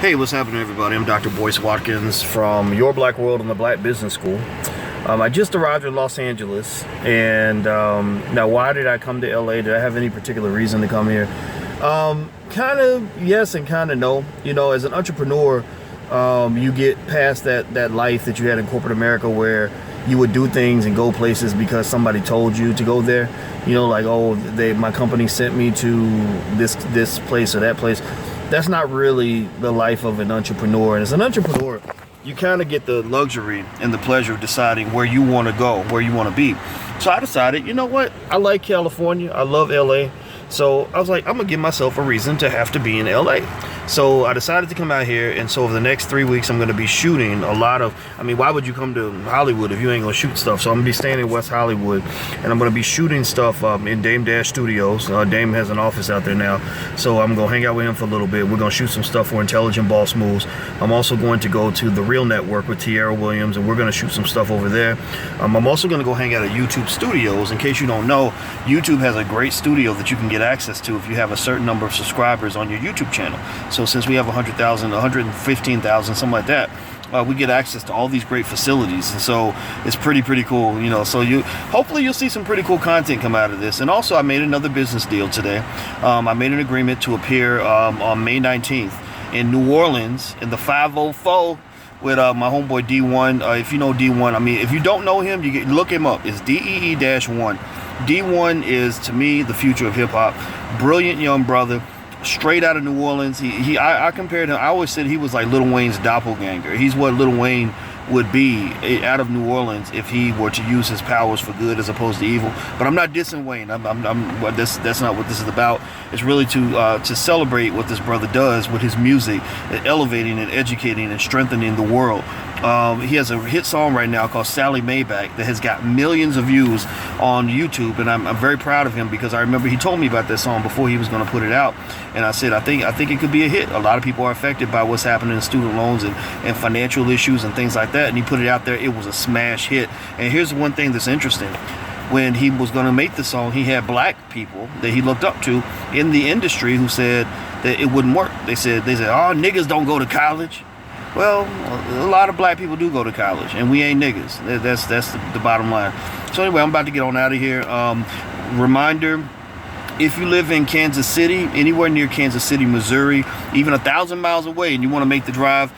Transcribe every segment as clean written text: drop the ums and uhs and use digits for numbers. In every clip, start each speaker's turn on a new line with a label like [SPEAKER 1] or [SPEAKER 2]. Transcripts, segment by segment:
[SPEAKER 1] Hey, what's happening, everybody? I'm Dr. Boyce Watkins from Your Black World and the Black Business School. I just arrived in Los Angeles, and now why did I come to LA? Did I have any particular reason to come here? Kind of yes and kind of no. You know, as an entrepreneur, you get past that life that you had in corporate America where you would do things and go places because somebody told you to go there. You know, like, oh, my company sent me to this place or that place. That's not really the life of an entrepreneur. And as an entrepreneur, you kind of get the luxury and the pleasure of deciding where you want to go, where you want to be. So I decided, you know what? I like California. I love LA. So I was like, I'm going to give myself a reason to have to be in LA. So I decided to come out here, and so over the next 3 weeks, I'm going to be shooting a lot of, why would you come to Hollywood if you ain't going to shoot stuff? So I'm going to be staying in West Hollywood, and I'm going to be shooting stuff in Dame Dash Studios. Dame has an office out there now, so I'm going to hang out with him for a little bit. We're going to shoot some stuff for Intelligent Boss Moves. I'm also going to go to The Real Network with Tierra Williams, and we're going to shoot some stuff over there. I'm also going to go hang out at YouTube Studios. In case you don't know, YouTube has a great studio that you can get access to if you have a certain number of subscribers on your YouTube channel. So since we have 100,000, 115,000, something like that, we get access to all these great facilities, and so it's pretty cool, you know. So hopefully you'll see some pretty cool content come out of this. And also, I made another business deal today. I made an agreement to appear on May 19th in New Orleans in the 504 with my homeboy D1. If you know D1, if you don't know him, look him up. It's DEE-1. D1 is, to me, the future of hip hop. Brilliant young brother, straight out of New Orleans. I compared him. I always said he was like Lil Wayne's doppelganger. He's what Lil Wayne would be out of New Orleans if he were to use his powers for good as opposed to evil. But I'm not dissing Wayne. That's not what this is about. It's really to celebrate what this brother does with his music, elevating and educating and strengthening the world. He has a hit song right now called Sally Maybach that has got millions of views on YouTube, and I'm very proud of him because I remember he told me about that song before he was going to put it out, and I said I think it could be a hit. A lot of people are affected by what's happening in student loans and financial issues and things like that, and he put it out there. It was a smash hit. And here's one thing that's interesting. When he was going to make the song, he had black people that he looked up to in the industry who said that it wouldn't work. They said, oh, niggas don't go to college. Well, a lot of black people do go to college, and we ain't niggas. That's the bottom line. So anyway, I'm about to get on out of here. Reminder, if you live in Kansas City, anywhere near Kansas City, Missouri, even 1,000 miles away, and you want to make the drive,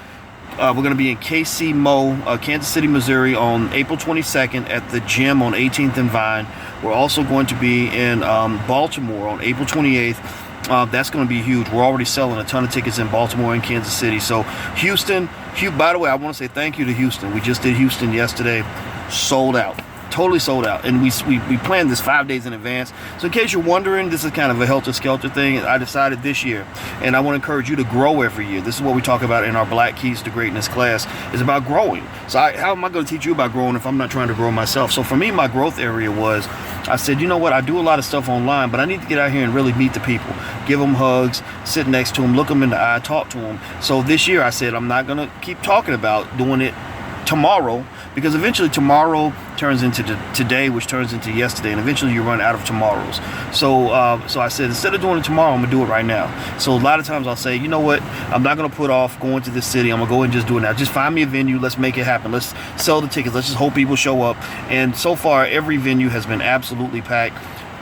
[SPEAKER 1] we're going to be in KC Mo, Kansas City, Missouri on April 22nd at the gym on 18th and Vine. We're also going to be in Baltimore on April 28th. That's going to be huge. We're already selling a ton of tickets in Baltimore and Kansas City. So Houston, by the way, I want to say thank you to Houston. We just did Houston yesterday. Sold out. Totally sold out. And we planned this 5 days in advance. So in case you're wondering, this is kind of a helter-skelter thing. I decided this year, and I want to encourage you to grow every year. This is what we talk about in our Black Keys to Greatness class. It's about growing. So how am I going to teach you about growing if I'm not trying to grow myself? So for me, my growth area was, I said, you know what? I do a lot of stuff online, but I need to get out here and really meet the people. Give them hugs, sit next to them, look them in the eye, talk to them. So this year I said, I'm not going to keep talking about doing it tomorrow, because eventually tomorrow turns into today, which turns into yesterday, and eventually you run out of tomorrows. So I said, instead of doing it tomorrow, I'm gonna do it right now. So a lot of times I'll say, you know what, I'm not gonna put off going to this city. I'm gonna go and just do it now. Just find me a venue, let's make it happen. Let's sell the tickets, let's just hope people show up. And so far every venue has been absolutely packed.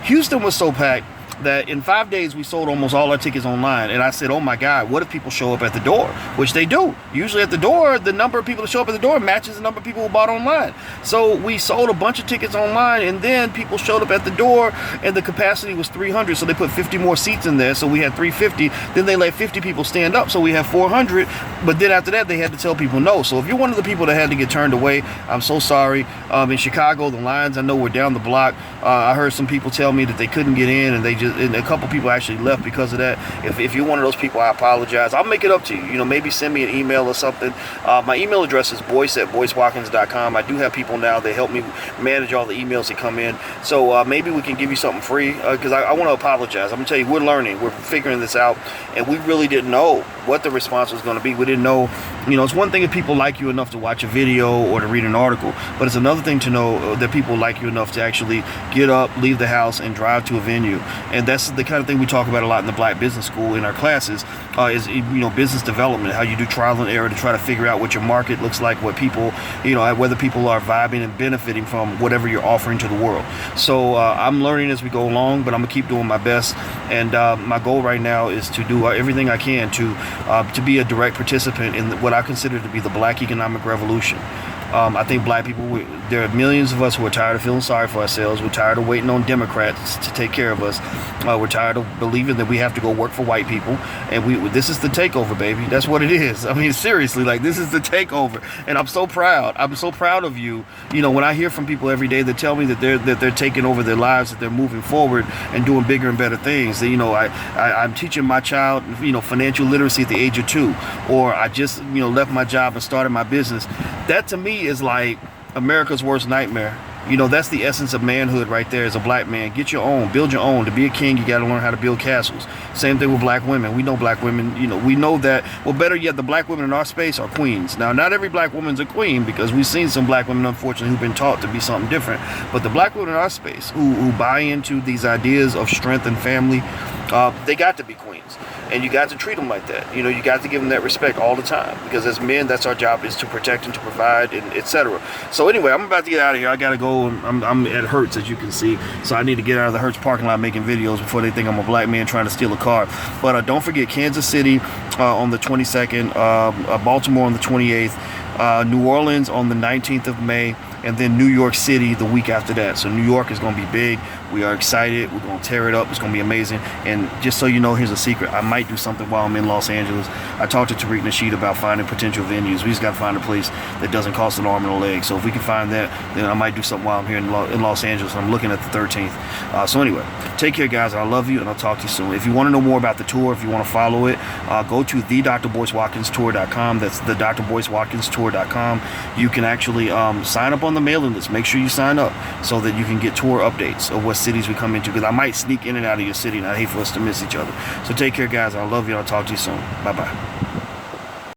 [SPEAKER 1] Houston was so packed that in 5 days we sold almost all our tickets online. And I said, oh my God, what if people show up at the door? Which they do. Usually at the door, the number of people that show up at the door matches the number of people who bought online. So we sold a bunch of tickets online, and then people showed up at the door, and the capacity was 300. So they put 50 more seats in there. So we had 350. Then they let 50 people stand up. So we had 400. But then after that, they had to tell people no. So if you're one of the people that had to get turned away, I'm so sorry. In Chicago, the lines, I know, were down the block. I heard some people tell me that they couldn't get in, and a couple people actually left because of that. If you're one of those people, I apologize. I'll make it up to you. You know, maybe send me an email or something. My email address is boyce@boycewatkins.com. I do have people now that help me manage all the emails that come in. So maybe we can give you something free, because I want to apologize. I'm going to tell you, we're learning. We're figuring this out, and we really didn't know what the response was going to be. We didn't know, it's one thing if people like you enough to watch a video or to read an article, but it's another thing to know that people like you enough to actually get up, leave the house, and drive to a venue. And that's the kind of thing we talk about a lot in the Black Business School in our classes, is business development, how you do trial and error to try to figure out what your market looks like, what people, whether people are vibing and benefiting from whatever you're offering to the world. So I'm learning as we go along, but I'm gonna keep doing my best. And my goal right now is to do everything I can to be a direct participant in what I consider to be the Black economic revolution. I think Black people, there are millions of us who are tired of feeling sorry for ourselves. We're tired of waiting on Democrats to take care of us. We're tired of believing that we have to go work for white people. And this is the takeover, baby. That's what it is. I mean, seriously, like, this is the takeover. And I'm so proud. I'm so proud of you. When I hear from people every day that tell me that they're taking over their lives, that they're moving forward and doing bigger and better things. That, I'm teaching my child, financial literacy at the age of 2, or I just, left my job and started my business. That to me is like America's worst nightmare. That's the essence of manhood right there as a Black man. Get your own, build your own. To be a king, you got to learn how to build castles. Same thing with Black women. We know Black women, we know that, well, better yet, the Black women in our space are queens. Now, not every Black woman's a queen, because we've seen some Black women, unfortunately, who've been taught to be something different. But the Black women in our space who buy into these ideas of strength and family, they got to be queens. And you got to treat them like that. You got to give them that respect all the time, because as men, that's our job, is to protect and to provide, and etc. So anyway, I'm about to get out of here. I got to go. I'm at Hertz, as you can see. So I need to get out of the Hertz parking lot making videos before they think I'm a Black man trying to steal a car. But don't forget, Kansas City on the 22nd, Baltimore on the 28th, New Orleans on the 19th of May, and then New York City the week after that. So New York is going to be big. We are excited. We're going to tear it up. It's going to be amazing. And just so you know, here's a secret. I might do something while I'm in Los Angeles. I talked to Tariq Nasheed about finding potential venues. We just got to find a place that doesn't cost an arm and a leg. So if we can find that, then I might do something while I'm here in Los Angeles. I'm looking at the 13th. So anyway, take care, guys. I love you, and I'll talk to you soon. If you want to know more about the tour, if you want to follow it, go to thedrboycewatkinstour.com. That's thedrboycewatkinstour.com. You can actually sign up on the mailing list. Make sure you sign up so that you can get tour updates of what cities we come into, because I might sneak in and out of your city, and I hate for us to miss each other. So take care, guys. I love you. I'll talk to you soon. Bye-bye.